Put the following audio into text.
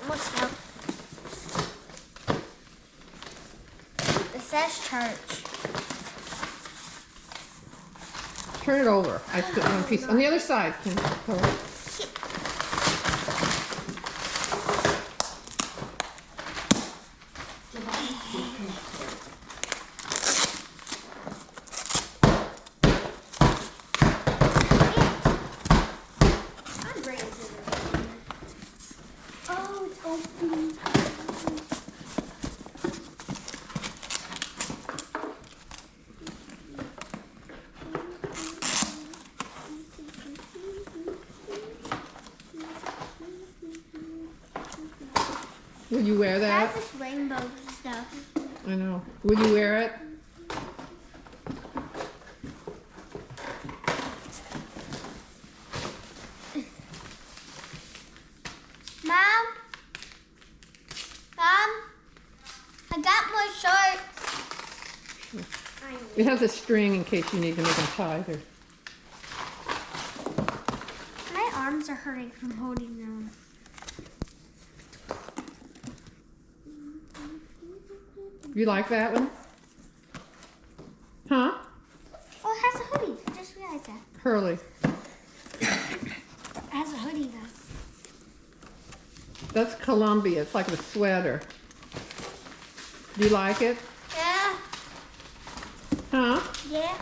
Almost fell. It says church. Turn it over. I put one piece on the other side. Can you pull it? Oh, it's open. Would you wear It that? has this rainbow stuff. I know. Would you wear it? Mom? Mom? I got my shorts. It has a string in case you need to make them tighter. My arms are hurting from holding them. You like that one? Huh? Oh, it has a hoodie. I just realized that. Hurley. It has a hoodie though. That's Columbia. It's like a sweater. Do you like it? Yeah. Huh? Yeah.